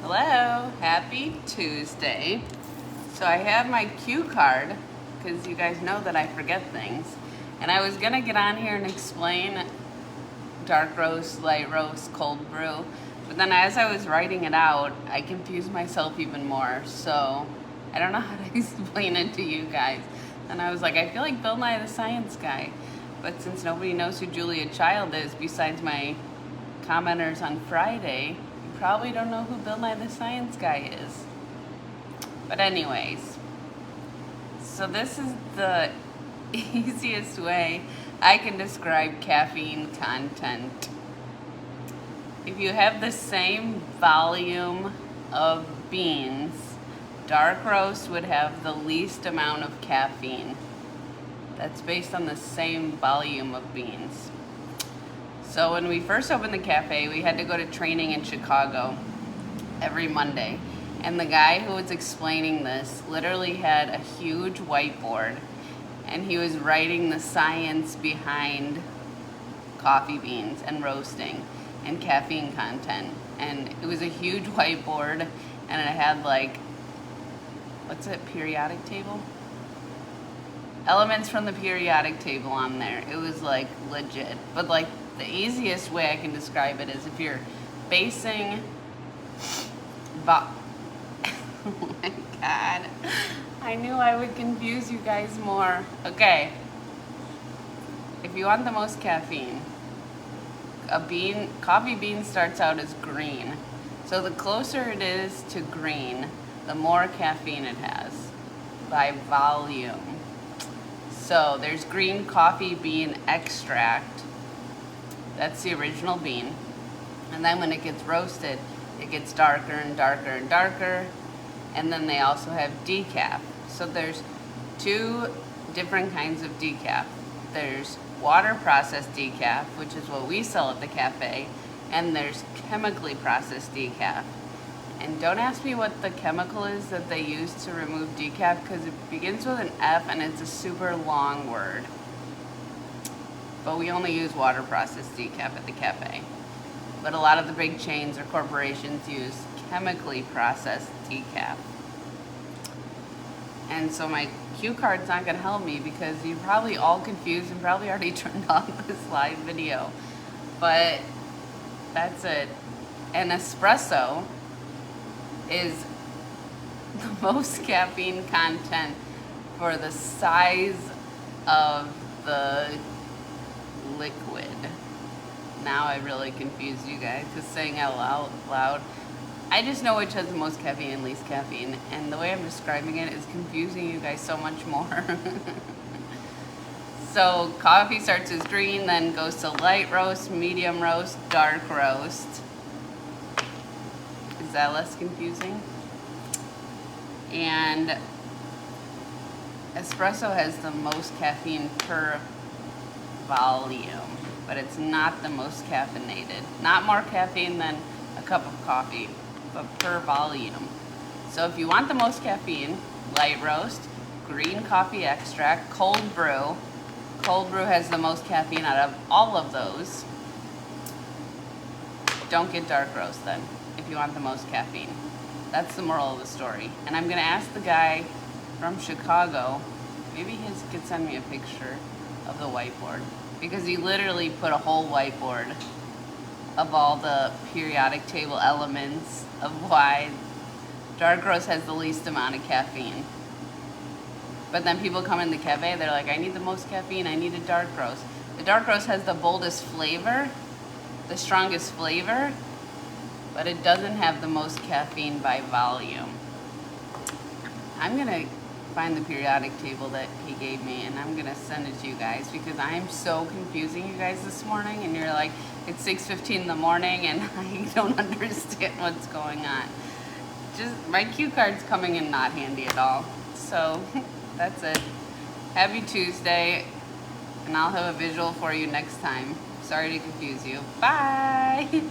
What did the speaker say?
Hello, happy Tuesday. So I have my cue card because you guys know that I forget things. And I was gonna get on here and explain dark roast, light roast, cold brew. But then as I was writing it out, I confused myself even more. So I don't know how to explain it to you guys. And I was like, I feel like Bill Nye the Science Guy. But since nobody knows who Julia Child is besides my commenters on Friday, you probably don't know who Bill Nye the Science Guy is. But anyways, so this is the easiest way I can describe caffeine content. If you have the same volume of beans, dark roast would have the least amount of caffeine. That's based on the same volume of beans. So when we first opened the cafe, we had to go to training in Chicago every Monday. And the guy who was explaining this literally had a huge whiteboard, and he was writing the science behind coffee beans and roasting and caffeine content. And it was a huge whiteboard, and it had like, what's it, periodic table? Elements from the periodic table on there. It was like legit. But like the easiest way I can describe it is if you're basing oh my god. I knew I would confuse you guys more. Okay. If you want the most caffeine, coffee bean starts out as green. So the closer it is to green, the more caffeine it has by volume. So there's green coffee bean extract. That's the original bean. And then when it gets roasted, it gets darker and darker and darker. And then they also have decaf. So there's two different kinds of decaf. There's water processed decaf, which is what we sell at the cafe, and there's chemically processed decaf. And don't ask me what the chemical is that they use to remove decaf, because it begins with an F and it's a super long word. But we only use water processed decaf at the cafe. But a lot of the big chains or corporations use chemically processed decaf. And so my cue card's not gonna help me because you're probably all confused and probably already turned off this live video. But that's it. An espresso is the most caffeine content for the size of the liquid. Now I really confused you guys because saying out loud, I just know which has the most caffeine and least caffeine, and the way I'm describing it is confusing you guys so much more. So coffee starts as green, then goes to light roast, medium roast, dark roast. Is that less confusing? And espresso has the most caffeine per volume, but it's not the most caffeinated. Not more caffeine than a cup of coffee, but per volume. So if you want the most caffeine, light roast, green coffee extract, cold brew. Cold brew has the most caffeine out of all of those. Don't get dark roast then, if you want the most caffeine. That's the moral of the story. And I'm gonna ask the guy from Chicago, maybe he could send me a picture of the whiteboard, because he literally put a whole whiteboard of all the periodic table elements of why dark roast has the least amount of caffeine. But then people come in the cafe, they're like, I need the most caffeine, I need a dark roast. The dark roast has the boldest flavor, the strongest flavor, but it doesn't have the most caffeine by volume. I'm gonna find the periodic table that he gave me and I'm gonna send it to you guys, because I'm so confusing you guys this morning, and you're like, it's 6:15 in the morning and I don't understand what's going on. Just my cue card's coming in not handy at all. So that's it. Happy Tuesday, and I'll have a visual for you next time. Sorry to confuse you. Bye.